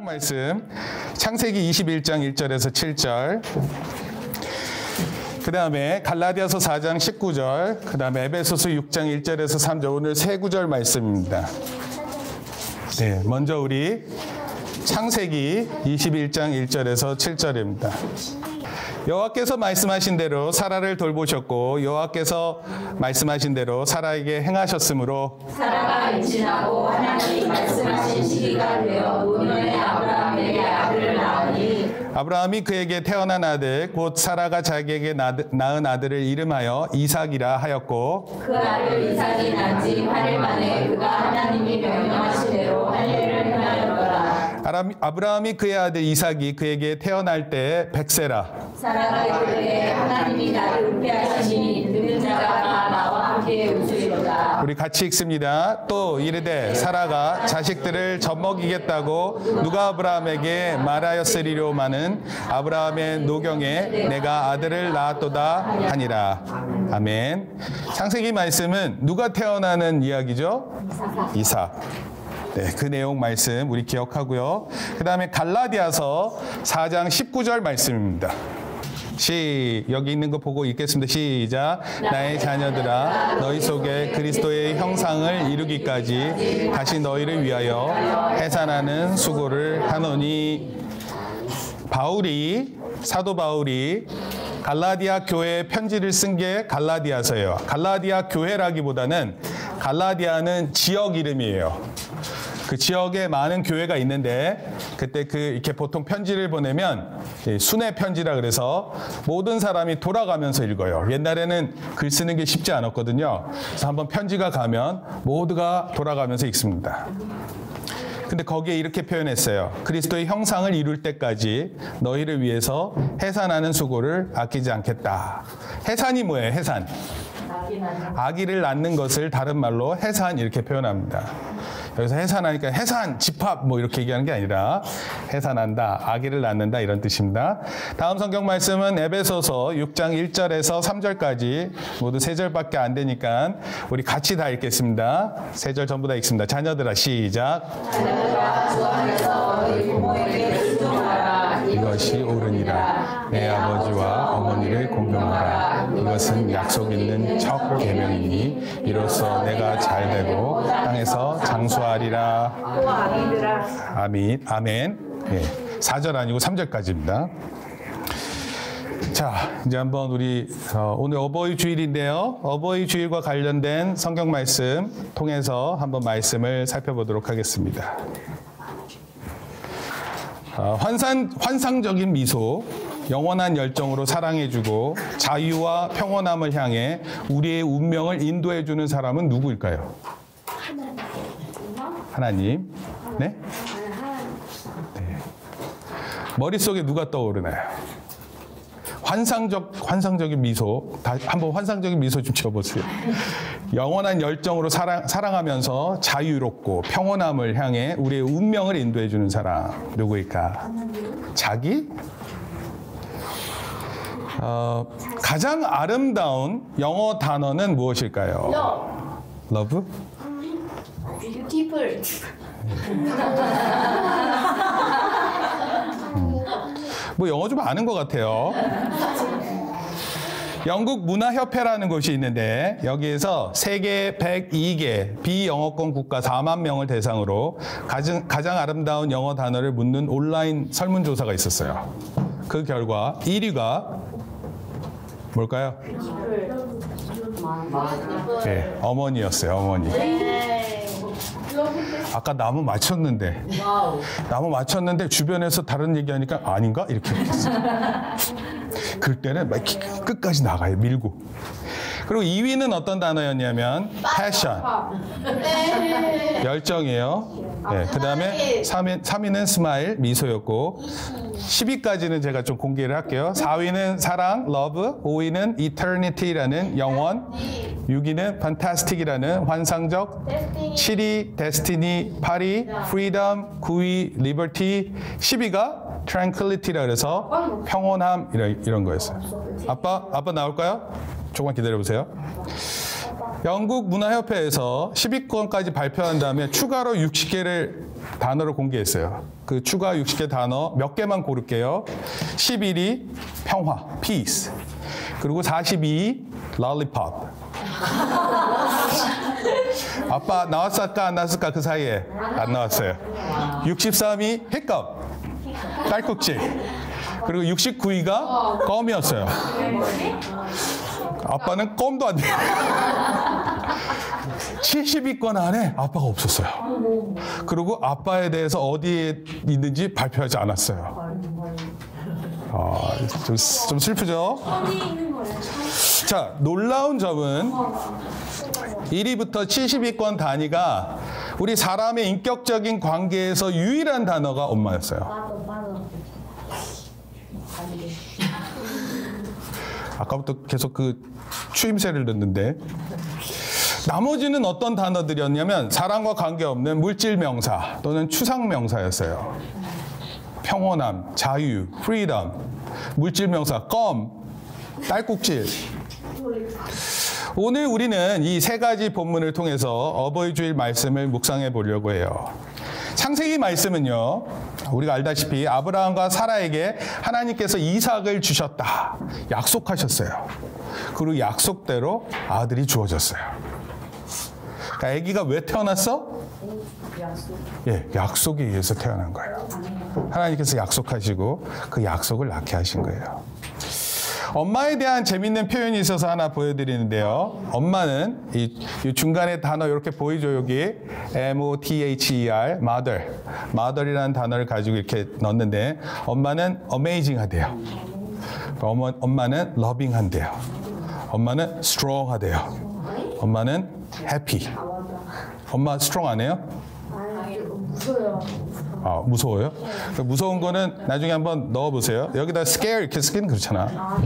말씀 창세기 21장 1절에서 7절, 그 다음에 갈라디아서 4장 19절, 그 다음에 에베소서 6장 1절에서 3절, 오늘 세 구절 말씀입니다. 네, 먼저 우리 창세기 21장 1절에서 7절입니다. 여호와께서 말씀하신 대로 사라를 돌보셨고 여호와께서 말씀하신 대로 사라에게 행하셨으므로 사라가 임신하고 하나님이 말씀하신 시기가 되어 노년의 아브라함에게 아들을 낳으니 아브라함이 그에게 태어난 아들 곧 사라가 자기에게 낳은 아들을 이름하여 이삭이라 하였고 그 아들 이삭이 난 지 8일 만에 그가 하나님이 명령하신 대로 할 일을 행하였더라. 아브라함이 그의 아들 이삭이 그에게 태어날 때 백세라. 사라가 이르되 하나님이 나를 은폐하시니 늙은 자가 다 나와 함께 웃으리로다. 우리 같이 읽습니다. 또 이르되 사라가 자식들을 젖먹이겠다고 누가 아브라함에게 말하였으리로마는 아브라함의 노경에 내가 아들을 낳았도다 하니라. 아멘. 창세기 말씀은 누가 태어나는 이야기죠? 이삭. 네, 그 내용 말씀 우리 기억하고요. 그 다음에 갈라디아서 4장 19절 말씀입니다. 여기 있는 거 보고 읽겠습니다. 시작. 나의 자녀들아 너희 속에 그리스도의 형상을 이루기까지 다시 너희를 위하여 해산하는 수고를 하노니. 사도 바울이 갈라디아 교회에 편지를 쓴 게 갈라디아서예요. 갈라디아 교회라기보다는 갈라디아는 지역 이름이에요. 그 지역에 많은 교회가 있는데 그때 이렇게 보통 편지를 보내면 순회 편지라 그래서 모든 사람이 돌아가면서 읽어요. 옛날에는 글 쓰는 게 쉽지 않았거든요. 그래서 한번 편지가 가면 모두가 돌아가면서 읽습니다. 근데 거기에 이렇게 표현했어요. 그리스도의 형상을 이룰 때까지 너희를 위해서 해산하는 수고를 아끼지 않겠다. 해산이 뭐예요? 해산. 아기를 낳는 것을 다른 말로 해산 이렇게 표현합니다. 여기서 해산하니까 해산, 집합 뭐 이렇게 얘기하는 게 아니라 해산한다, 아기를 낳는다 이런 뜻입니다. 다음 성경 말씀은 에베소서 6장 1절에서 3절까지 모두 3절밖에 안 되니까 우리 같이 다 읽겠습니다. 3절 전부 다 읽습니다. 자녀들아 시작. 자녀들아 주 안에서 너희 부모에게 순종하라. 이것이 옳으니라. 내 아버지와 어머니를 공경하라. 이것은 약속 있는 첫 계명이니 이로써 내가 잘되고 땅에서 장수하리라. 또 아기들아. 아멘. 네, 4절 아니고 3절까지입니다. 자, 이제 한번 우리 오늘 어버이 주일인데요. 어버이 주일과 관련된 성경 말씀 통해서 한번 말씀을 살펴보도록 하겠습니다. 환상적인 미소, 영원한 열정으로 사랑해주고 자유와 평온함을 향해 우리의 운명을 인도해주는 사람은 누구일까요? 하나님. 네? 네. 머릿속에 누가 떠오르나요? 환상적인 미소. 한번 환상적인 미소 좀 지어보세요. 영원한 열정으로 사랑하면서 자유롭고 평온함을 향해 우리의 운명을 인도해주는 사람 누구일까? 자기? 가장 아름다운 영어 단어는 무엇일까요? Love? Beautiful. 뭐 영어 좀 아는 것 같아요. 영국 문화협회라는 곳이 있는데 여기에서 세계 102개 비영어권 국가 4만 명을 대상으로 가장 아름다운 영어 단어를 묻는 온라인 설문조사가 있었어요. 그 결과 1위가 뭘까요? 네, 어머니였어요. 어머니. 아까 나무 맞췄는데 주변에서 다른 얘기하니까 아닌가? 이렇게 했어요. 그럴 때는 막 끝까지 나가요. 밀고. 그리고 2위는 어떤 단어였냐면 passion. 열정이에요. 네, 그 다음에 3위는 smile, 미소였고 10위까지는 제가 좀 공개를 할게요. 4위는 사랑, love, 5위는 eternity라는 영원, 6위는 fantastic이라는 환상적, 7위 destiny, 8위 freedom, 9위 liberty, 10위가 tranquility라 그래서 평온함 이런 거였어요. 아빠 나올까요? 조금만 기다려보세요. 영국 문화협회에서 10위권까지 발표한 다음에 추가로 60개를 단어로 공개했어요. 그 추가 60개 단어 몇 개만 고를게요. 11이 평화, peace. 그리고 42, lollipop. 아빠 나왔을까 안 나왔을까 그 사이에 안 나왔어요. 63이 hiccup, 딸꾹질. 그리고 69위가 껌이었어요. 아빠는 껌도 안 돼요. 70위권 안에 아빠가 없었어요. 그리고 아빠에 대해서 어디에 있는지 발표하지 않았어요. 좀 슬프죠? 자, 놀라운 점은 1위부터 70위권 단위가 우리 사람의 인격적인 관계에서 유일한 단어가 엄마였어요. 아까부터 계속 그 추임새를 넣는데 나머지는 어떤 단어들이었냐면 사람과 관계없는 물질 명사 또는 추상 명사였어요. 평온함, 자유, freedom, 물질 명사, 껌, 딸꾹질. 오늘 우리는 이 세 가지 본문을 통해서 어버이 주일 말씀을 묵상해 보려고 해요. 창세기 말씀은요, 우리가 알다시피 아브라함과 사라에게 하나님께서 이삭을 주셨다. 약속하셨어요. 그리고 약속대로 아들이 주어졌어요. 그러니까 아기가 왜 태어났어? 예, 약속에 의해서 태어난 거예요. 하나님께서 약속하시고 그 약속을 낳게 하신 거예요. 엄마에 대한 재밌는 표현이 있어서 하나 보여드리는데요. 엄마는 이 중간에 단어 이렇게 보이죠, 여기 M-O-T-H-E-R, mother, mother이라는 단어를 가지고 이렇게 넣는데 엄마는 amazing하대요. 엄마는 loving한대요. 엄마는 strong하대요. 엄마는 happy. 엄마 strong 안 해요? 무서워요. 아, 무서워요? 무서운 거는 나중에 한번 넣어보세요. 여기다 scare 이렇게 쓰기는 그렇잖아.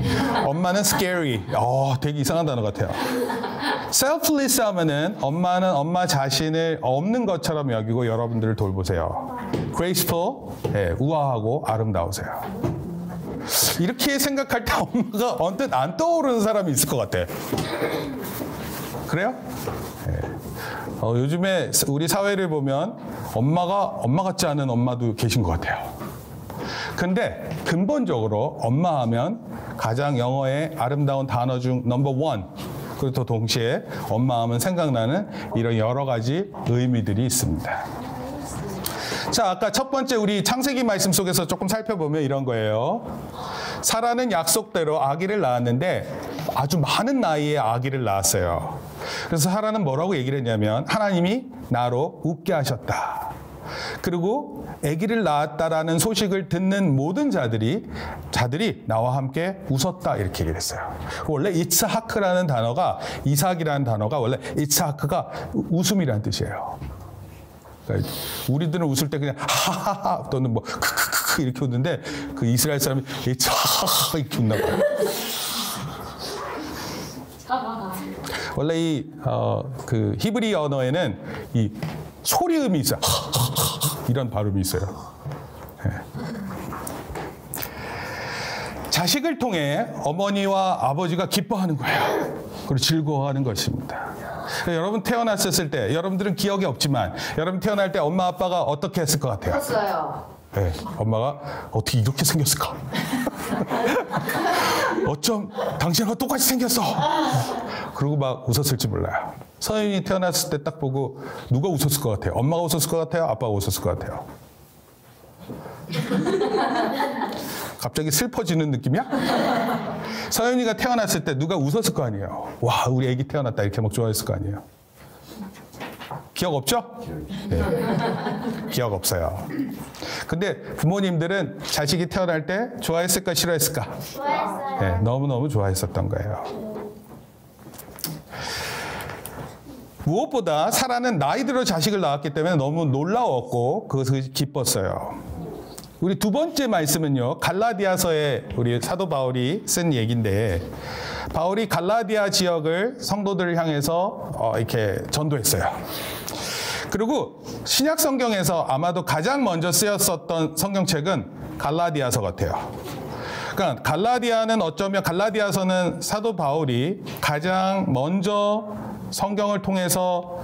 엄마는 scary. 되게 이상한 단어 같아요. selfless 하면은 엄마는 엄마 자신을 없는 것처럼 여기고 여러분들을 돌보세요. graceful, 네, 우아하고 아름다우세요. 이렇게 생각할 때 엄마가 언뜻 안 떠오르는 사람이 있을 것 같아. 그래요? 네. 요즘에 우리 사회를 보면 엄마 같지 않은 엄마도 계신 것 같아요. 근데 근본적으로 엄마 하면 가장 영어의 아름다운 단어 중 넘버 원. 그리고 또 동시에 엄마 하면 생각나는 이런 여러 가지 의미들이 있습니다. 자, 아까 첫 번째 우리 창세기 말씀 속에서 조금 살펴보면 이런 거예요. 사라는 약속대로 아기를 낳았는데 아주 많은 나이에 아기를 낳았어요. 그래서 사라는 뭐라고 얘기를 했냐면 하나님이 나로 웃게 하셨다. 그리고 아기를 낳았다라는 소식을 듣는 모든 자들이 나와 함께 웃었다 이렇게 얘기를 했어요. 원래 이츠하크라는 단어가 이삭이라는 단어가 원래 이츠하크가 웃음이라는 뜻이에요. 그러니까 우리들은 웃을 때 그냥 하하하 또는 뭐 크크크 이렇게 웃는데 그 이스라엘 사람이 이츠하하 이렇게 웃나 봐요. 원래 그 히브리 언어에는 이 소리음이 있어요. 이런 발음이 있어요. 네. 자식을 통해 어머니와 아버지가 기뻐하는 거예요. 그리고 즐거워하는 것입니다. 여러분 태어났을 때 여러분들은 기억이 없지만 여러분 태어날 때 엄마 아빠가 어떻게 했을 것 같아요? 웃었어요. 네, 엄마가 어떻게 이렇게 생겼을까? 어쩜 당신하고 똑같이 생겼어? 그러고 막 웃었을지 몰라요. 서윤이 태어났을 때 딱 보고 누가 웃었을 것 같아요? 엄마가 웃었을 것 같아요? 아빠가 웃었을 것 같아요? 갑자기 슬퍼지는 느낌이야? 서윤이가 태어났을 때 누가 웃었을 거 아니에요? 와, 우리 애기 태어났다 이렇게 막 좋아했을 거 아니에요? 기억 없죠? 네. 기억 없어요. 근데 부모님들은 자식이 태어날 때 좋아했을까 싫어했을까? 좋아했어요. 네, 너무너무 좋아했었던 거예요. 무엇보다 사라는 나이 들어 자식을 낳았기 때문에 너무 놀라웠고 그것을 기뻤어요. 우리 두 번째 말씀은요, 갈라디아서에 우리 사도 바울이 쓴 얘기인데, 바울이 갈라디아 지역을 성도들을 향해서 이렇게 전도했어요. 그리고 신약 성경에서 아마도 가장 먼저 쓰였었던 성경책은 갈라디아서 같아요. 그러니까 갈라디아는 어쩌면 갈라디아서는 사도 바울이 가장 먼저 성경을 통해서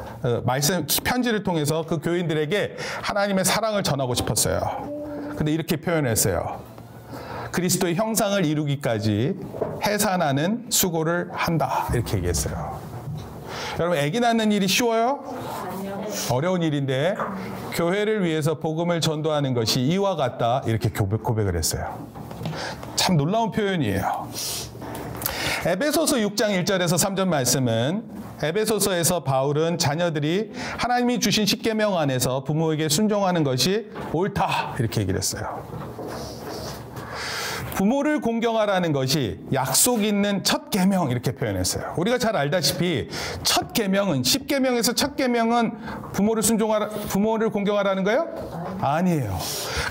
편지를 통해서 그 교인들에게 하나님의 사랑을 전하고 싶었어요. 근데 이렇게 표현했어요. 그리스도의 형상을 이루기까지 해산하는 수고를 한다. 이렇게 얘기했어요. 여러분, 아기 낳는 일이 쉬워요? 어려운 일인데 교회를 위해서 복음을 전도하는 것이 이와 같다. 이렇게 고백을 했어요. 참 놀라운 표현이에요. 에베소서 6장 1절에서 3절 말씀은 에베소서에서 바울은 자녀들이 하나님이 주신 십계명 안에서 부모에게 순종하는 것이 옳다. 이렇게 얘기를 했어요. 부모를 공경하라는 것이 약속 있는 첫 계명 이렇게 표현했어요. 우리가 잘 알다시피 첫 계명은 10계명에서 첫 계명은 부모를 공경하라는 거예요? 아니에요.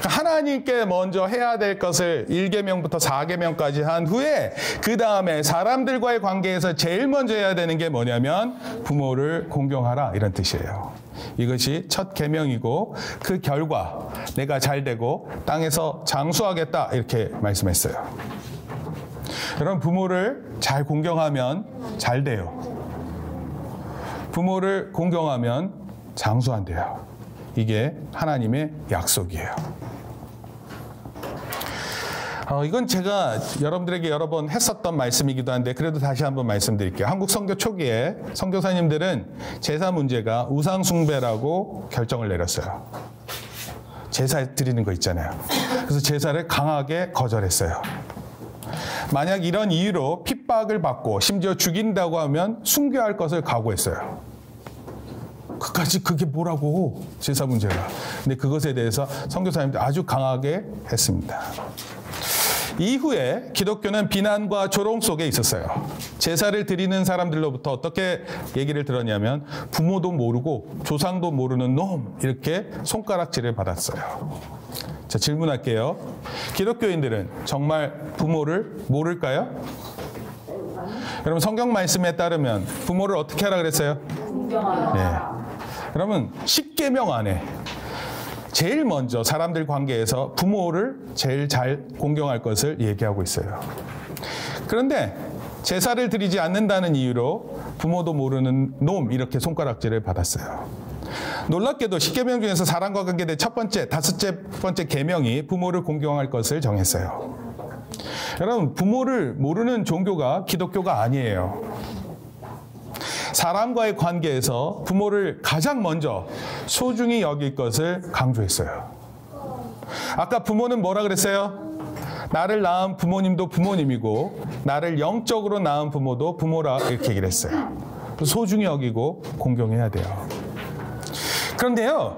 하나님께 먼저 해야 될 것을 1계명부터 4계명까지 한 후에 그 다음에 사람들과의 관계에서 제일 먼저 해야 되는 게 뭐냐면 부모를 공경하라 이런 뜻이에요. 이것이 첫 계명이고 그 결과 내가 잘 되고 땅에서 장수하겠다 이렇게 말씀했어요. 여러분, 부모를 잘 공경하면 잘 돼요. 부모를 공경하면 장수한대요. 이게 하나님의 약속이에요. 이건 제가 여러분들에게 여러 번 했었던 말씀이기도 한데 그래도 다시 한번 말씀드릴게요. 한국 선교 초기에 선교사님들은 제사 문제가 우상 숭배라고 결정을 내렸어요. 제사 드리는 거 있잖아요. 그래서 제사를 강하게 거절했어요. 만약 이런 이유로 핍박을 받고 심지어 죽인다고 하면 순교할 것을 각오했어요. 그게 뭐라고, 제사 문제가. 근데 그것에 대해서 선교사님들 아주 강하게 했습니다. 이후에 기독교는 비난과 조롱 속에 있었어요. 제사를 드리는 사람들로부터 어떻게 얘기를 들었냐면 부모도 모르고 조상도 모르는 놈, 이렇게 손가락질을 받았어요. 자, 질문할게요. 기독교인들은 정말 부모를 모를까요? 여러분, 성경 말씀에 따르면 부모를 어떻게 하라 그랬어요? 네. 여러분, 10계명 안에 제일 먼저 사람들 관계에서 부모를 제일 잘 공경할 것을 얘기하고 있어요. 그런데 제사를 드리지 않는다는 이유로 부모도 모르는 놈, 이렇게 손가락질을 받았어요. 놀랍게도 10계명 중에서 사람과 관계된 첫 번째, 다섯째 번째 계명이 부모를 공경할 것을 정했어요. 여러분, 부모를 모르는 종교가 기독교가 아니에요. 사람과의 관계에서 부모를 가장 먼저 소중히 여길 것을 강조했어요. 아까 부모는 뭐라 그랬어요? 나를 낳은 부모님도 부모님이고 나를 영적으로 낳은 부모도 부모라, 이렇게 얘기를 했어요. 소중히 여기고 공경해야 돼요. 그런데요,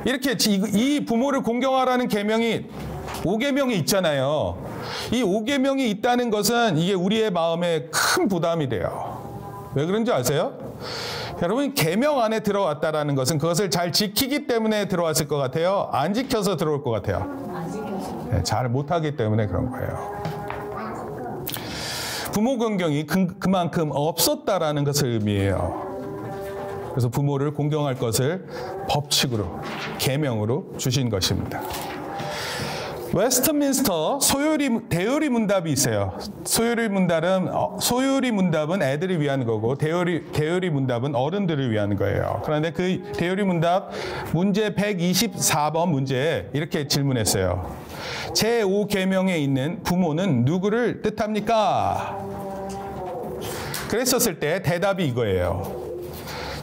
이렇게 이 부모를 공경하라는 계명이 5계명이 있잖아요. 이 5계명이 있다는 것은 이게 우리의 마음에 큰 부담이 돼요. 왜 그런지 아세요? 여러분, 계명 안에 들어왔다라는 것은 그것을 잘 지키기 때문에 들어왔을 것 같아요? 안 지켜서 들어올 것 같아요? 네, 잘 못하기 때문에 그런 거예요. 부모 공경이 그만큼 없었다라는 것을 의미해요. 그래서 부모를 공경할 것을 법칙으로, 계명으로 주신 것입니다. 웨스트민스터 대요리 문답이 있어요. 소요리 문답은 애들을 위한 거고 대요리 문답은 어른들을 위한 거예요. 그런데 그 대요리 문답 문제 124번 문제에 이렇게 질문했어요. 제5계명에 있는 부모는 누구를 뜻합니까? 그랬었을 때 대답이 이거예요.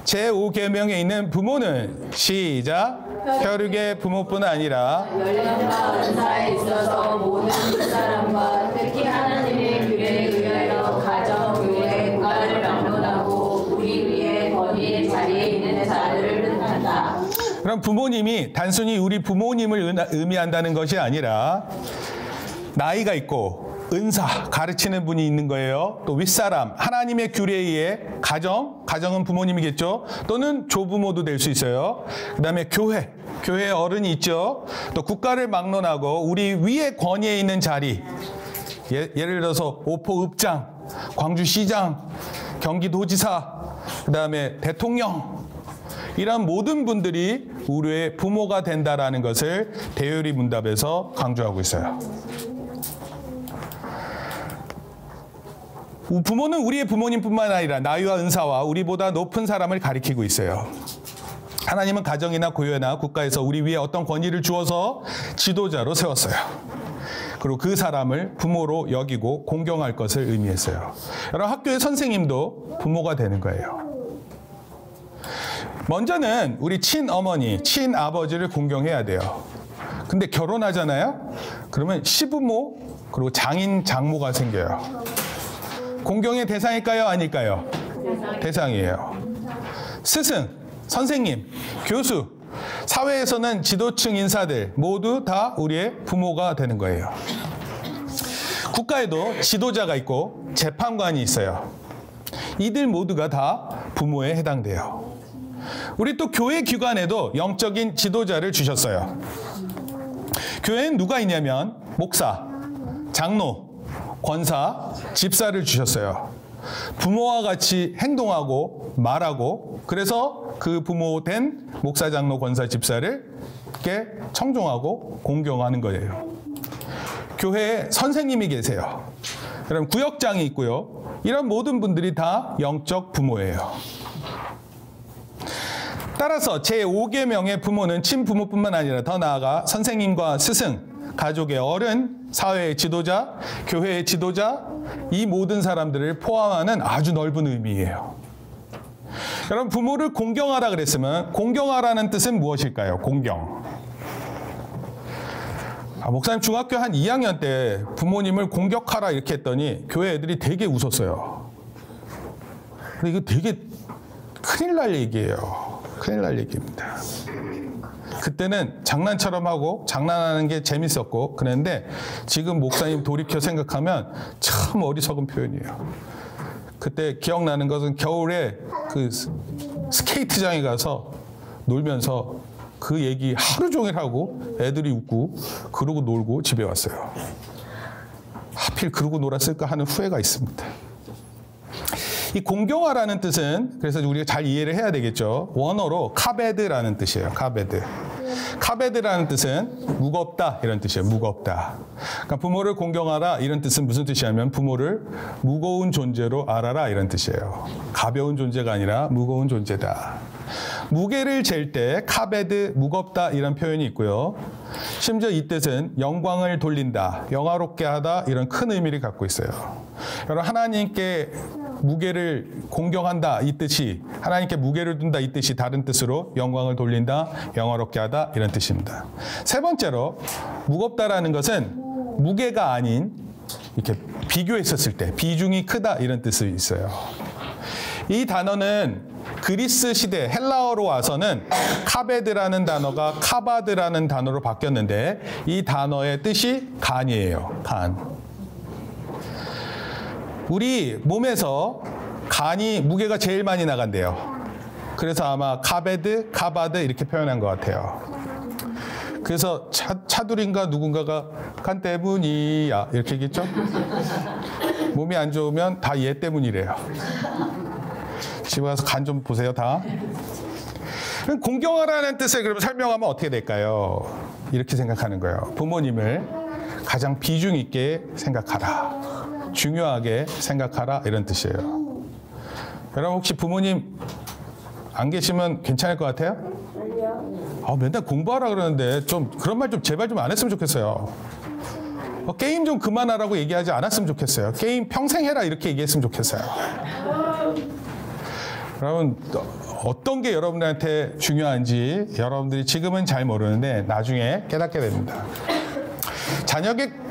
제5계명에 있는 부모는 시작. 혈육의 부모뿐 아니라 연령과 은사에 있어서 모든 사람과 특히 하나님의 규례에 의하여 가정, 교회, 국가를 막론하고 우리 위에 권위의 자리에 있는 자들을 뜻한다. 그럼 부모님이 단순히 우리 부모님을 의미한다는 것이 아니라 나이가 있고 은사, 가르치는 분이 있는 거예요. 또 윗사람, 하나님의 규례에 의해 가정은 부모님이겠죠. 또는 조부모도 될 수 있어요. 그 다음에 교회 어른이 있죠. 또 국가를 막론하고 우리 위에 권위에 있는 자리, 예를 들어서 오포읍장, 광주시장, 경기도지사, 그 다음에 대통령, 이런 모든 분들이 우리의 부모가 된다라는 것을 대요리 문답에서 강조하고 있어요. 부모는 우리의 부모님뿐만 아니라 나이와 은사와 우리보다 높은 사람을 가리키고 있어요. 하나님은 가정이나 교회나 국가에서 우리 위에 어떤 권위를 주어서 지도자로 세웠어요. 그리고 그 사람을 부모로 여기고 공경할 것을 의미했어요. 여러분, 학교의 선생님도 부모가 되는 거예요. 먼저는 우리 친어머니, 친아버지를 공경해야 돼요. 근데 결혼하잖아요? 그러면 시부모, 그리고 장인, 장모가 생겨요. 공경의 대상일까요? 아닐까요? 대상이에요. 스승, 선생님, 교수, 사회에서는 지도층 인사들 모두 다 우리의 부모가 되는 거예요. 국가에도 지도자가 있고 재판관이 있어요. 이들 모두가 다 부모에 해당돼요. 우리 또 교회 기관에도 영적인 지도자를 주셨어요. 교회엔 누가 있냐면 목사, 장로, 권사, 집사를 주셨어요. 부모와 같이 행동하고 말하고, 그래서 그 부모된 목사, 장로, 권사, 집사를 이렇게 청종하고 공경하는 거예요. 교회에 선생님이 계세요. 그럼 구역장이 있고요. 이런 모든 분들이 다 영적 부모예요. 따라서 제5계명의 부모는 친부모뿐만 아니라 더 나아가 선생님과 스승, 가족의 어른, 사회의 지도자, 교회의 지도자, 이 모든 사람들을 포함하는 아주 넓은 의미예요. 여러분, 부모를 공경하라 그랬으면 공경하라는 뜻은 무엇일까요? 공경. 목사님 중학교 한 2학년 때 부모님을 공격하라 이렇게 했더니 교회 애들이 되게 웃었어요. 근데 이거 되게 큰일 날 얘기예요. 큰일 날 얘기입니다. 그때는 장난처럼 하고 장난하는 게 재밌었고 그랬는데, 지금 목사님 돌이켜 생각하면 참 어리석은 표현이에요. 그때 기억나는 것은 겨울에 그 스케이트장에 가서 놀면서 그 얘기 하루 종일 하고 애들이 웃고 그러고 놀고 집에 왔어요. 하필 그러고 놀았을까 하는 후회가 있습니다. 이 공경하라는 뜻은, 그래서 우리가 잘 이해를 해야 되겠죠. 원어로 카베드라는 뜻이에요. 카베드. 카베드라는 뜻은 무겁다 이런 뜻이에요. 무겁다. 그러니까 부모를 공경하라 이런 뜻은 무슨 뜻이냐면 부모를 무거운 존재로 알아라 이런 뜻이에요. 가벼운 존재가 아니라 무거운 존재다. 무게를 잴 때 카베드, 무겁다 이런 표현이 있고요. 심지어 이 뜻은 영광을 돌린다, 영화롭게 하다 이런 큰 의미를 갖고 있어요. 여러분, 하나님께 무게를 공경한다 이 뜻이, 하나님께 무게를 둔다 이 뜻이 다른 뜻으로 영광을 돌린다, 영화롭게 하다 이런 뜻입니다. 세 번째로 무겁다라는 것은 무게가 아닌, 이렇게 비교했었을 때 비중이 크다 이런 뜻이 있어요. 이 단어는 그리스 시대 헬라어로 와서는 카베드라는 단어가 카바드라는 단어로 바뀌었는데, 이 단어의 뜻이 간이에요. 간. 우리 몸에서 간이 무게가 제일 많이 나간대요. 그래서 아마 카베드, 카바드 이렇게 표현한 것 같아요. 그래서 차두린가 누군가가 간 때문이야 이렇게 얘기했죠. 몸이 안 좋으면 다 얘 때문이래요. 집에 가서 간 좀 보세요, 다. 공경하라는 뜻을 그러면 설명하면 어떻게 될까요? 이렇게 생각하는 거예요. 부모님을 가장 비중 있게 생각하라. 중요하게 생각하라 이런 뜻이에요. 여러분, 혹시 부모님 안 계시면 괜찮을 것 같아요? 아니요. 맨날 공부하라 그러는데 좀 그런 말 좀 제발 좀 안 했으면 좋겠어요. 게임 좀 그만하라고 얘기하지 않았으면 좋겠어요. 게임 평생 해라 이렇게 얘기했으면 좋겠어요. 여러분, 어떤 게 여러분들한테 중요한지 여러분들이 지금은 잘 모르는데 나중에 깨닫게 됩니다.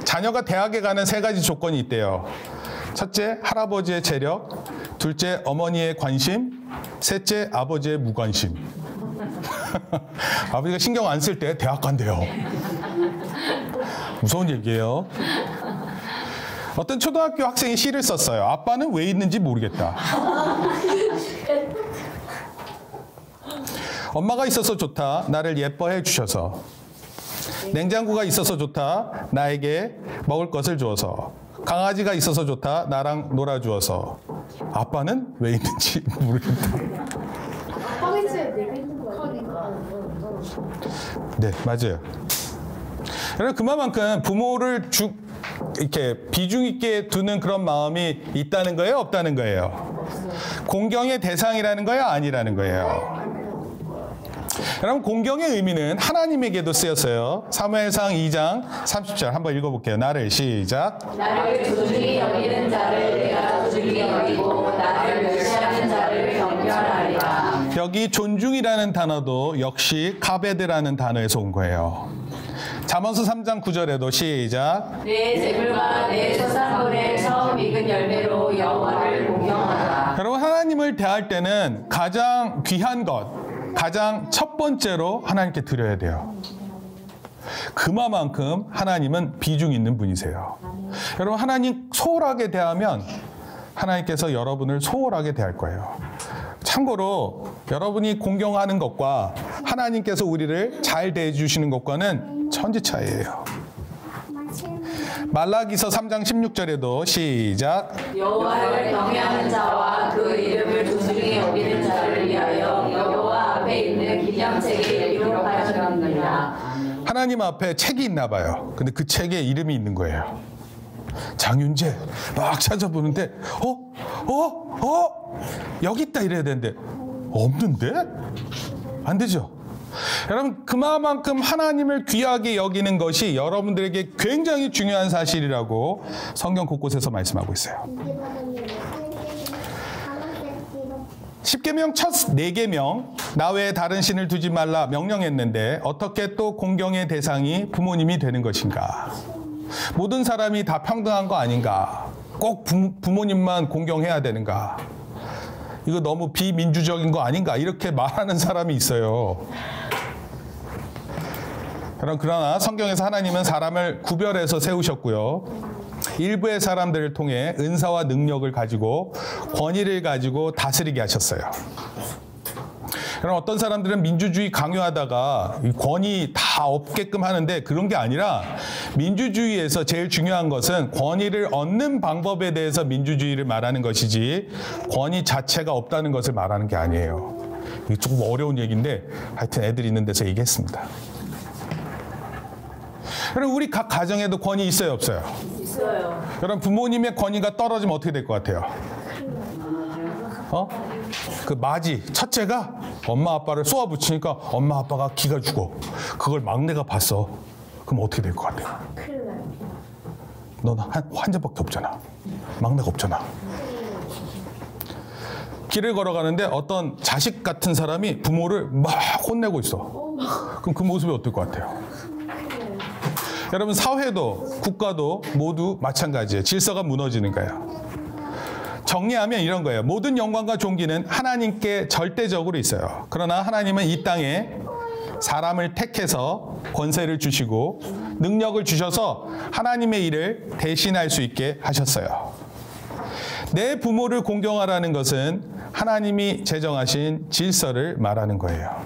자녀가 대학에 가는 3가지 조건이 있대요. 첫째, 할아버지의 재력. 둘째, 어머니의 관심. 셋째, 아버지의 무관심. 아버지가 신경 안 쓸 때 대학 간대요. 무서운 얘기예요. 어떤 초등학교 학생이 시를 썼어요. 아빠는 왜 있는지 모르겠다. 엄마가 있어서 좋다. 나를 예뻐해 주셔서. 냉장고가 있어서 좋다. 나에게 먹을 것을 주어서. 강아지가 있어서 좋다. 나랑 놀아주어서. 아빠는 왜 있는지 모르겠다. 네, 맞아요. 여러분, 그만큼 부모를 이렇게 비중 있게 두는 그런 마음이 있다는 거예요? 없다는 거예요? 공경의 대상이라는 거예요? 아니라는 거예요? 여러분 공경의 의미는 하나님에게도 쓰였어요. 사무엘상 2장 30절 한번 읽어볼게요. 나를 시작. 나를 조중히 여기는 자를 내가 조중히 여기고 나를 멸시하는 자를 경멸하리라. 여기 존중이라는 단어도 역시 가베드라는 단어에서 온 거예요. 잠언서 3장 9절에도 시작. 내 재물과 내 소산물의 처음 익은 열매로 여호와를 공경하라. 여러분 하나님을 대할 때는 가장 귀한 것, 가장 첫 번째로 하나님께 드려야 돼요. 그만큼 하나님은 비중 있는 분이세요. 여러분 하나님 소홀하게 대하면 하나님께서 여러분을 소홀하게 대할 거예요. 참고로 여러분이 공경하는 것과 하나님께서 우리를 잘 대해주시는 것과는 천지 차이예요. 말라기서 3장 16절에도 시작. 여호와를 경외하는 자와 그 이름을 조중히 여기는 자를 위하여 여호와 앞에 있는 기념책에 기록하셨느니라. 하나님 앞에 책이 있나 봐요. 근데 그 책에 이름이 있는 거예요. 장윤재 막 찾아보는데 여기 있다 이래야 되는데 없는데? 안 되죠. 여러분 그만큼 하나님을 귀하게 여기는 것이 여러분들에게 굉장히 중요한 사실이라고 성경 곳곳에서 말씀하고 있어요. 10계명 첫 4계명 나 외에 다른 신을 두지 말라 명령했는데 어떻게 또 공경의 대상이 부모님이 되는 것인가? 모든 사람이 다 평등한 거 아닌가? 꼭 부모님만 공경해야 되는가? 이거 너무 비민주적인 거 아닌가? 이렇게 말하는 사람이 있어요. 그러나 성경에서 하나님은 사람을 구별해서 세우셨고요. 일부의 사람들을 통해 은사와 능력을 가지고 권위를 가지고 다스리게 하셨어요. 그럼 어떤 사람들은 민주주의 강요하다가 권위 다 없게끔 하는데 그런 게 아니라 민주주의에서 제일 중요한 것은 권위를 얻는 방법에 대해서 민주주의를 말하는 것이지 권위 자체가 없다는 것을 말하는 게 아니에요. 이게 조금 어려운 얘기인데 하여튼 애들 있는 데서 얘기했습니다. 그럼 우리 각 가정에도 권위 있어요, 없어요? 있어요. 여러분 부모님의 권위가 떨어지면 어떻게 될 것 같아요? 그 맞이 첫째가 엄마 아빠를 쏘아붙이니까 엄마 아빠가 기가 죽어. 그걸 막내가 봤어. 그럼 어떻게 될 것 같아요? 너는 환자밖에 없잖아. 막내가 없잖아. 길을 걸어가는데 어떤 자식 같은 사람이 부모를 막 혼내고 있어. 그럼 그 모습이 어떨 것 같아요? 여러분 사회도 국가도 모두 마찬가지예요. 질서가 무너지는 거예요. 정리하면 이런 거예요. 모든 영광과 존귀는 하나님께 절대적으로 있어요. 그러나 하나님은 이 땅에 사람을 택해서 권세를 주시고 능력을 주셔서 하나님의 일을 대신할 수 있게 하셨어요. 내 부모를 공경하라는 것은 하나님이 제정하신 질서를 말하는 거예요.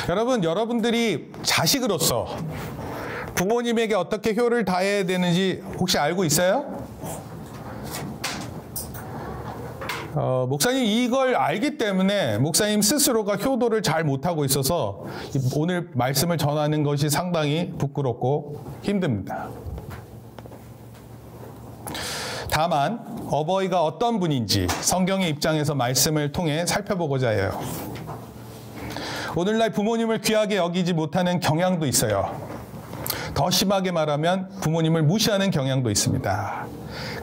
여러분, 여러분들이 자식으로서 부모님에게 어떻게 효를 다해야 되는지 혹시 알고 있어요? 목사님 이걸 알기 때문에 목사님 스스로가 효도를 잘 못하고 있어서 오늘 말씀을 전하는 것이 상당히 부끄럽고 힘듭니다. 다만 어버이가 어떤 분인지 성경의 입장에서 말씀을 통해 살펴보고자 해요. 오늘날 부모님을 귀하게 여기지 못하는 경향도 있어요. 더 심하게 말하면 부모님을 무시하는 경향도 있습니다.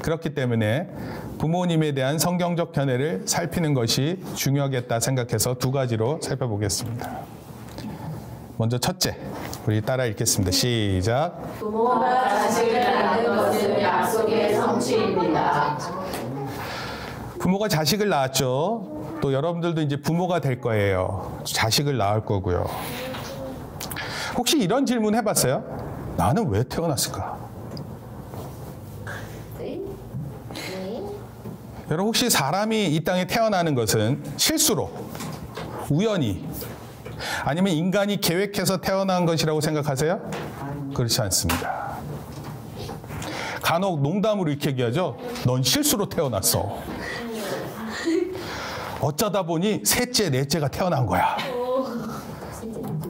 그렇기 때문에 부모님에 대한 성경적 견해를 살피는 것이 중요하겠다 생각해서 두 가지로 살펴보겠습니다. 먼저 첫째, 우리 따라 읽겠습니다. 시작. 부모가 자식을 낳는 것은 약속의 성취입니다. 부모가 자식을 낳았죠. 또 여러분들도 이제 부모가 될 거예요. 자식을 낳을 거고요. 혹시 이런 질문 해봤어요? 나는 왜 태어났을까? 여러분 혹시 사람이 이 땅에 태어나는 것은 실수로, 우연히, 아니면 인간이 계획해서 태어난 것이라고 생각하세요? 그렇지 않습니다. 간혹 농담으로 이렇게 얘기하죠. 넌 실수로 태어났어. 어쩌다 보니 셋째, 넷째가 태어난 거야.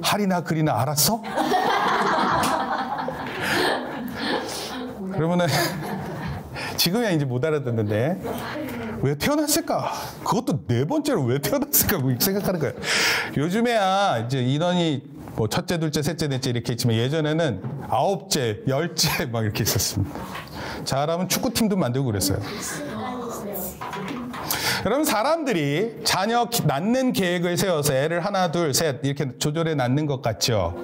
할이나 글이나 알았어? 그러면은 지금이야 이제 못 알아듣는데 왜 태어났을까? 그것도 4번째로 왜 태어났을까? 생각하는 거예요. 요즘에야 이제 인원이 뭐 첫째, 둘째, 셋째, 넷째 이렇게 있지만 예전에는 9째, 10째 막 이렇게 있었습니다. 잘하면 축구팀도 만들고 그랬어요. 여러분, 사람들이 자녀 낳는 계획을 세워서 애를 하나, 둘, 셋 이렇게 조절해 낳는 것 같죠?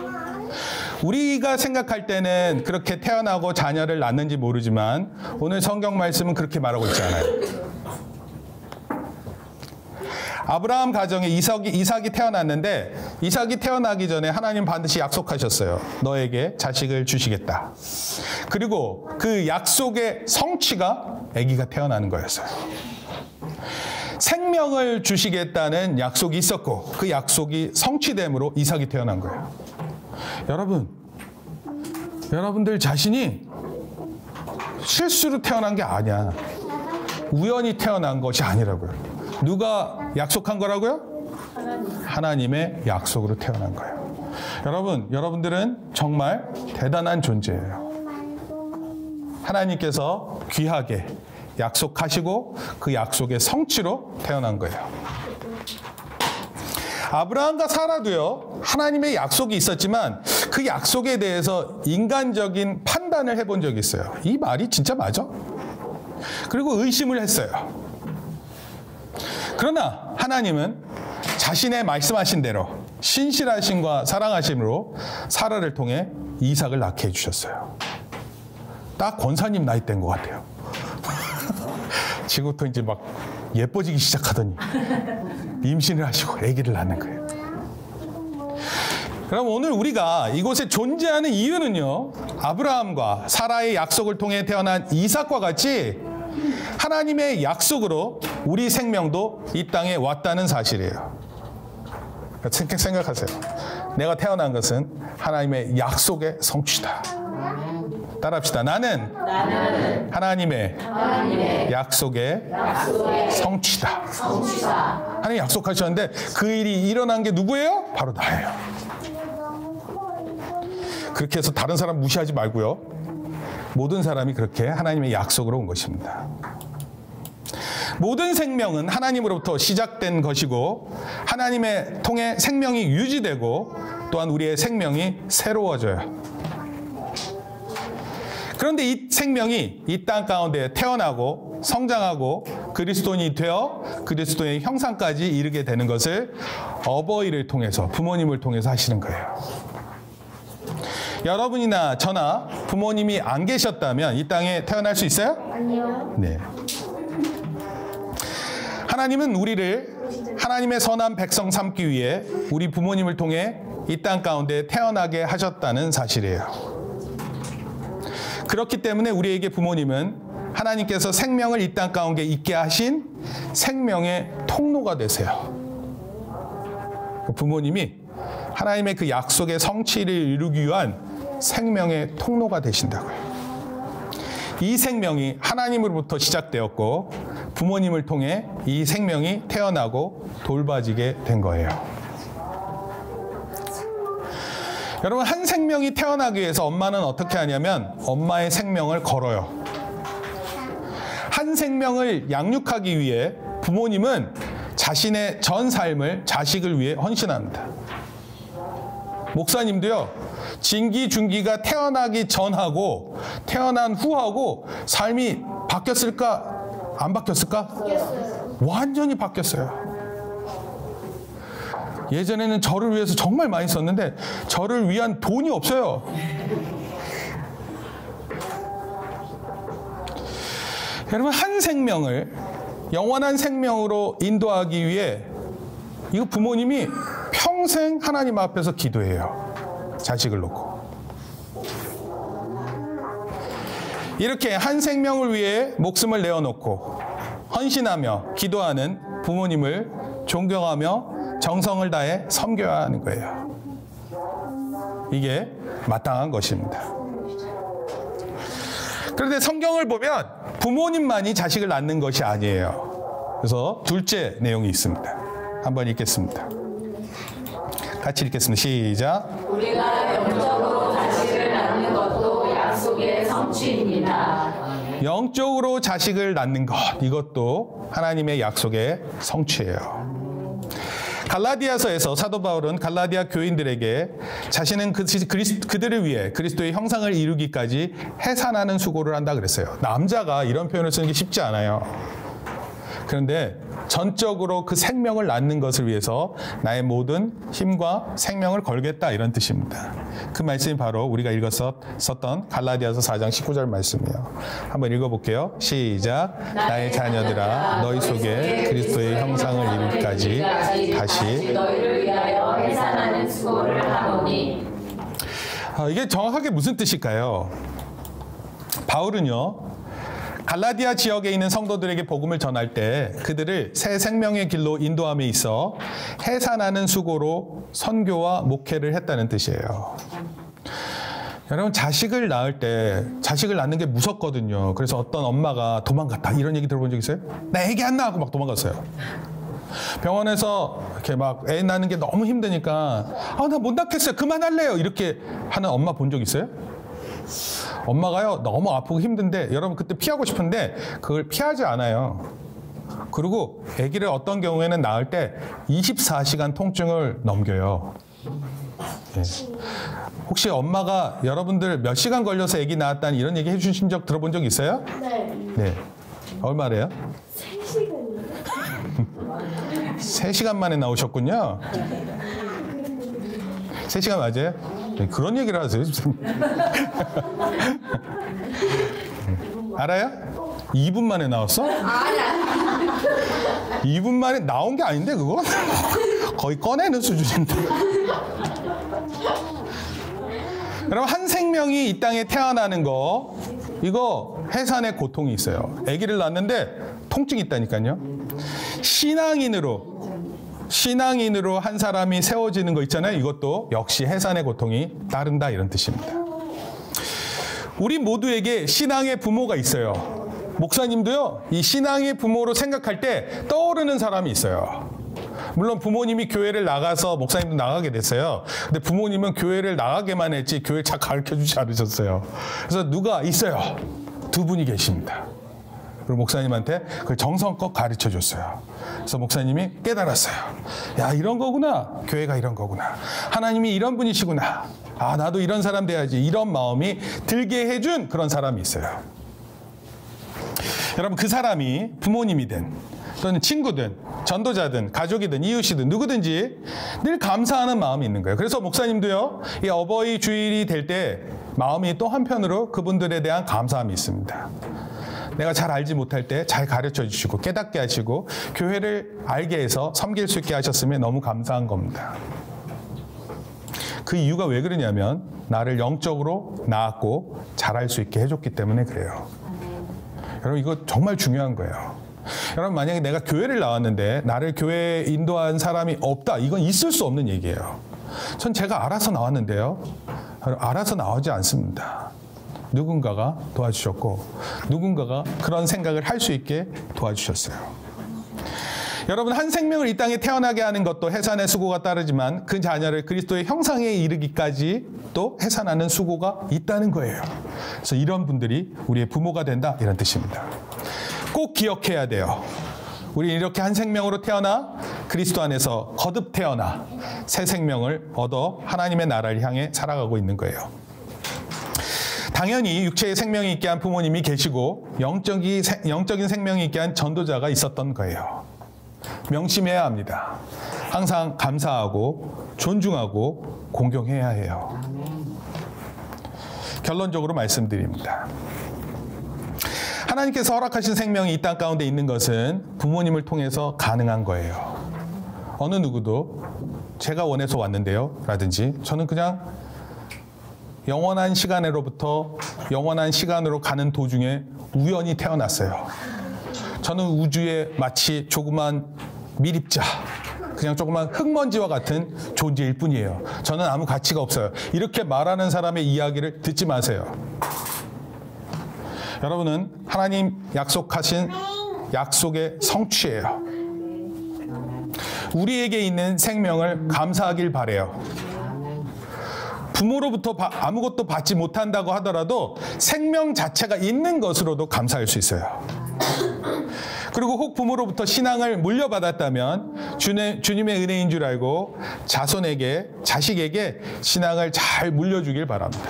우리가 생각할 때는 그렇게 태어나고 자녀를 낳는지 모르지만 오늘 성경 말씀은 그렇게 말하고 있지 않아요. 아브라함 가정에 이삭이 태어났는데 이삭이 태어나기 전에 하나님 반드시 약속하셨어요. 너에게 자식을 주시겠다. 그리고 그 약속의 성취가 아기가 태어나는 거였어요. 생명을 주시겠다는 약속이 있었고 그 약속이 성취됨으로 이삭이 태어난 거예요. 여러분들 자신이 실수로 태어난 게 아니야. 우연히 태어난 것이 아니라고요. 누가 약속한 거라고요? 하나님의 약속으로 태어난 거예요. 여러분들은 정말 대단한 존재예요. 하나님께서 귀하게 약속하시고 그 약속의 성취로 태어난 거예요. 아브라함과 사라도요, 하나님의 약속이 있었지만 그 약속에 대해서 인간적인 판단을 해본 적이 있어요. 이 말이 진짜 맞아? 그리고 의심을 했어요. 그러나 하나님은 자신의 말씀하신 대로 신실하심과 사랑하심으로 사라를 통해 이삭을 낳게 해주셨어요. 딱 권사님 나이 때인 것 같아요. 지금부터 이제 막 예뻐지기 시작하더니 임신을 하시고 아기를 낳는 거예요. 그럼 오늘 우리가 이곳에 존재하는 이유는요, 아브라함과 사라의 약속을 통해 태어난 이삭과 같이 하나님의 약속으로 우리 생명도 이 땅에 왔다는 사실이에요. 생각하세요. 내가 태어난 것은 하나님의 약속의 성취다. 따라합시다. 나는 하나님의 약속의 성취다. 하나님 약속하셨는데 그 일이 일어난 게 누구예요? 바로 나예요. 그렇게 해서 다른 사람 무시하지 말고요. 모든 사람이 그렇게 하나님의 약속으로 온 것입니다. 모든 생명은 하나님으로부터 시작된 것이고 하나님의 통해 생명이 유지되고 또한 우리의 생명이 새로워져요. 그런데 이 생명이 이 땅 가운데 태어나고 성장하고 그리스도인이 되어 그리스도의 형상까지 이르게 되는 것을 어버이를 통해서, 부모님을 통해서 하시는 거예요. 여러분이나 저나 부모님이 안 계셨다면 이 땅에 태어날 수 있어요? 아니요. 네. 하나님은 우리를 하나님의 선한 백성 삼기 위해 우리 부모님을 통해 이 땅 가운데 태어나게 하셨다는 사실이에요. 그렇기 때문에 우리에게 부모님은 하나님께서 생명을 이 땅 가운데 있게 하신 생명의 통로가 되세요. 부모님이 하나님의 그 약속의 성취를 이루기 위한 생명의 통로가 되신다고요. 이 생명이 하나님으로부터 시작되었고 부모님을 통해 이 생명이 태어나고 돌봐지게 된 거예요. 여러분, 한 생명이 태어나기 위해서 엄마는 어떻게 하냐면 엄마의 생명을 걸어요. 한 생명을 양육하기 위해 부모님은 자신의 전 삶을 자식을 위해 헌신합니다. 목사님도요, 진기중기가 태어나기 전하고 태어난 후하고 삶이 바뀌었을까? 안 바뀌었을까? 바뀌었어요. 완전히 바뀌었어요. 예전에는 저를 위해서 정말 많이 썼는데 저를 위한 돈이 없어요. 여러분, 한 생명을 영원한 생명으로 인도하기 위해 이거 부모님이 평생 하나님 앞에서 기도해요. 자식을 놓고. 이렇게 한 생명을 위해 목숨을 내어놓고 헌신하며 기도하는 부모님을 존경하며 정성을 다해 섬겨야 하는 거예요. 이게 마땅한 것입니다. 그런데 성경을 보면 부모님만이 자식을 낳는 것이 아니에요. 그래서 둘째 내용이 있습니다. 한번 읽겠습니다. 같이 읽겠습니다. 시작. 우리가 영적으로 자식을 낳는 것도 약속의 성취입니다. 영적으로 자식을 낳는 것, 이것도 하나님의 약속의 성취예요. 갈라디아서에서 사도 바울은 갈라디아 교인들에게 자신은 그들을 위해 그리스도의 형상을 이루기까지 해산하는 수고를 한다 그랬어요. 남자가 이런 표현을 쓰는 게 쉽지 않아요. 그런데 전적으로 그 생명을 낳는 것을 위해서 나의 모든 힘과 생명을 걸겠다, 이런 뜻입니다. 그 말씀이 바로 우리가 읽었었던 갈라디아서 4장 19절 말씀이에요. 한번 읽어볼게요. 시작. 나의 자녀들아, 너희 속에 그리스도의 형상을 이루기까지 다시 너희를 위하여 해산하는 수고를 하노니. 이게 정확하게 무슨 뜻일까요? 바울은요, 갈라디아 지역에 있는 성도들에게 복음을 전할 때 그들을 새 생명의 길로 인도함에 있어 해산하는 수고로 선교와 목회를 했다는 뜻이에요. 여러분, 자식을 낳을 때 자식을 낳는 게 무섭거든요. 그래서 어떤 엄마가 도망갔다, 이런 얘기 들어본 적 있어요? 나 애기 안 낳고 막 도망갔어요. 병원에서 이렇게 막 애 낳는 게 너무 힘드니까 나 못 낳겠어요, 그만할래요, 이렇게 하는 엄마 본 적 있어요? 엄마가요, 너무 아프고 힘든데 여러분 그때 피하고 싶은데 그걸 피하지 않아요. 그리고 아기를 어떤 경우에는 낳을 때 24시간 통증을 넘겨요. 네. 혹시 엄마가 여러분들 몇 시간 걸려서 아기 낳았다는 이런 얘기 해주신 적 들어본 적 있어요? 네. 네. 얼마래요? 3시간이요. 3시간 만에 나오셨군요. 3시간 맞아요? 네, 그런 얘기를 하세요. 알아요? 2분 만에 나왔어? 2분 만에 나온 게 아닌데 그거? 거의 꺼내는 수준인데. 여러분, 한 생명이 이 땅에 태어나는 거, 이거 해산의 고통이 있어요. 아기를 낳는데 통증이 있다니까요. 신앙인으로 한 사람이 세워지는 거 있잖아요. 이것도 역시 해산의 고통이 따른다, 이런 뜻입니다. 우리 모두에게 신앙의 부모가 있어요. 목사님도요, 이 신앙의 부모로 생각할 때 떠오르는 사람이 있어요. 물론 부모님이 교회를 나가서 목사님도 나가게 됐어요. 근데 부모님은 교회를 나가게만 했지 교회 잘 가르쳐주지 않으셨어요. 그래서 누가 있어요. 두 분이 계십니다. 그리고 목사님한테 그걸 정성껏 가르쳐줬어요. 그래서 목사님이 깨달았어요. 야, 이런 거구나. 교회가 이런 거구나. 하나님이 이런 분이시구나. 나도 이런 사람 돼야지. 이런 마음이 들게 해준 그런 사람이 있어요. 여러분, 그 사람이 부모님이든 또는 친구든 전도자든 가족이든 이웃이든 누구든지 늘 감사하는 마음이 있는 거예요. 그래서 목사님도요, 이 어버이 주일이 될 때 마음이 또 한편으로 그분들에 대한 감사함이 있습니다. 내가 잘 알지 못할 때 잘 가르쳐 주시고 깨닫게 하시고 교회를 알게 해서 섬길 수 있게 하셨으면 너무 감사한 겁니다. 그 이유가 왜 그러냐면 나를 영적으로 낳았고 잘할 수 있게 해줬기 때문에 그래요. 여러분, 이거 정말 중요한 거예요. 여러분, 만약에 내가 교회를 나왔는데 나를 교회에 인도한 사람이 없다, 이건 있을 수 없는 얘기예요. 전 제가 알아서 나왔는데요, 알아서 나오지 않습니다. 누군가가 도와주셨고 누군가가 그런 생각을 할 수 있게 도와주셨어요. 여러분, 한 생명을 이 땅에 태어나게 하는 것도 해산의 수고가 따르지만 그 자녀를 그리스도의 형상에 이르기까지 또 해산하는 수고가 있다는 거예요. 그래서 이런 분들이 우리의 부모가 된다, 이런 뜻입니다. 꼭 기억해야 돼요. 우리 이렇게 한 생명으로 태어나 그리스도 안에서 거듭 태어나 새 생명을 얻어 하나님의 나라를 향해 살아가고 있는 거예요. 당연히 육체의 생명이 있게 한 부모님이 계시고 영적인 생명이 있게 한 전도자가 있었던 거예요. 명심해야 합니다. 항상 감사하고 존중하고 공경해야 해요. 결론적으로 말씀드립니다. 하나님께서 허락하신 생명이 이 땅 가운데 있는 것은 부모님을 통해서 가능한 거예요. 어느 누구도 제가 원해서 왔는데요 라든지 저는 그냥 영원한 시간으로부터 영원한 시간으로 가는 도중에 우연히 태어났어요. 저는 우주의 마치 조그만 미립자, 그냥 조그만 흙먼지와 같은 존재일 뿐이에요. 저는 아무 가치가 없어요. 이렇게 말하는 사람의 이야기를 듣지 마세요. 여러분은 하나님 약속하신 약속의 성취예요. 우리에게 있는 생명을 감사하길 바라요. 부모로부터 아무것도 받지 못한다고 하더라도 생명 자체가 있는 것으로도 감사할 수 있어요. 그리고 혹 부모로부터 신앙을 물려받았다면 주님의 은혜인 줄 알고 자손에게, 자식에게 신앙을 잘 물려주길 바랍니다.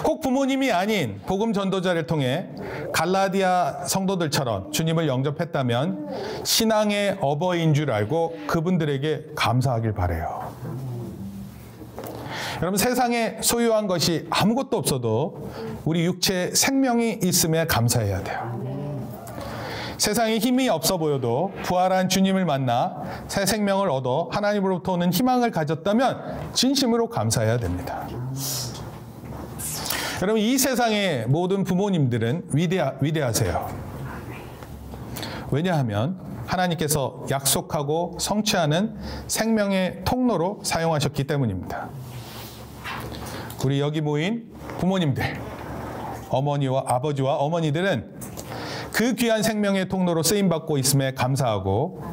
혹 부모님이 아닌 복음 전도자를 통해 갈라디아 성도들처럼 주님을 영접했다면 신앙의 어버이인 줄 알고 그분들에게 감사하길 바라요. 여러분, 세상에 소유한 것이 아무것도 없어도 우리 육체에 생명이 있음에 감사해야 돼요. 세상에 힘이 없어 보여도 부활한 주님을 만나 새 생명을 얻어 하나님으로부터 오는 희망을 가졌다면 진심으로 감사해야 됩니다. 여러분, 이 세상의 모든 부모님들은 위대하세요. 왜냐하면 하나님께서 약속하고 성취하는 생명의 통로로 사용하셨기 때문입니다. 우리 여기 모인 부모님들, 아버지와 어머니들은 그 귀한 생명의 통로로 쓰임받고 있음에 감사하고,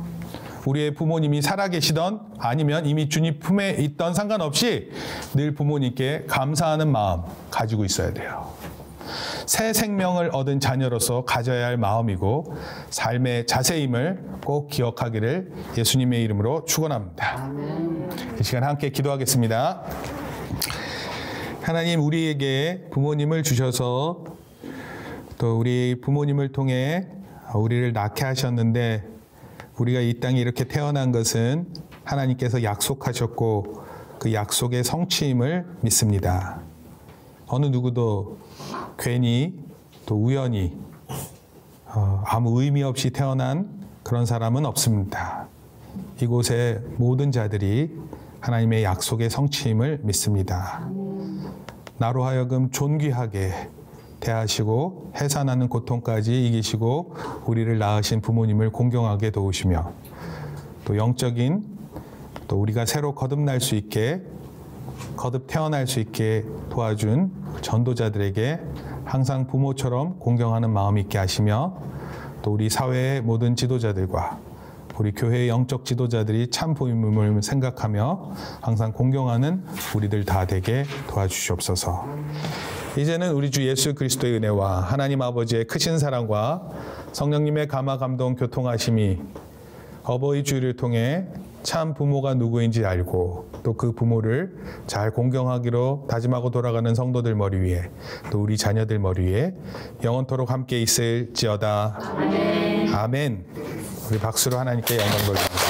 우리의 부모님이 살아계시던 아니면 이미 주님 품에 있던 상관없이 늘 부모님께 감사하는 마음 가지고 있어야 돼요. 새 생명을 얻은 자녀로서 가져야 할 마음이고 삶의 자세임을 꼭 기억하기를 예수님의 이름으로 축원합니다. 이 시간 함께 기도하겠습니다. 하나님, 우리에게 부모님을 주셔서 또 우리 부모님을 통해 우리를 낳게 하셨는데, 우리가 이 땅에 이렇게 태어난 것은 하나님께서 약속하셨고 그 약속의 성취임을 믿습니다. 어느 누구도 괜히 또 우연히 아무 의미 없이 태어난 그런 사람은 없습니다. 이곳의 모든 자들이 하나님의 약속의 성취임을 믿습니다. 나로 하여금 존귀하게 대하시고 해산하는 고통까지 이기시고 우리를 낳으신 부모님을 공경하게 도우시며, 또 영적인, 또 우리가 새로 거듭날 수 있게, 거듭 태어날 수 있게 도와준 전도자들에게 항상 부모처럼 공경하는 마음 있게 하시며, 또 우리 사회의 모든 지도자들과 우리 교회의 영적 지도자들이 참 부모님을 생각하며 항상 공경하는 우리들 다 되게 도와주시옵소서. 이제는 우리 주 예수 그리스도의 은혜와 하나님 아버지의 크신 사랑과 성령님의 감화 감동 교통하심이 어버이 주일을 통해 참 부모가 누구인지 알고 또 그 부모를 잘 공경하기로 다짐하고 돌아가는 성도들 머리 위에, 또 우리 자녀들 머리 위에 영원토록 함께 있을지어다. 아멘. 우리 박수로 하나님께 영광 돌립니다.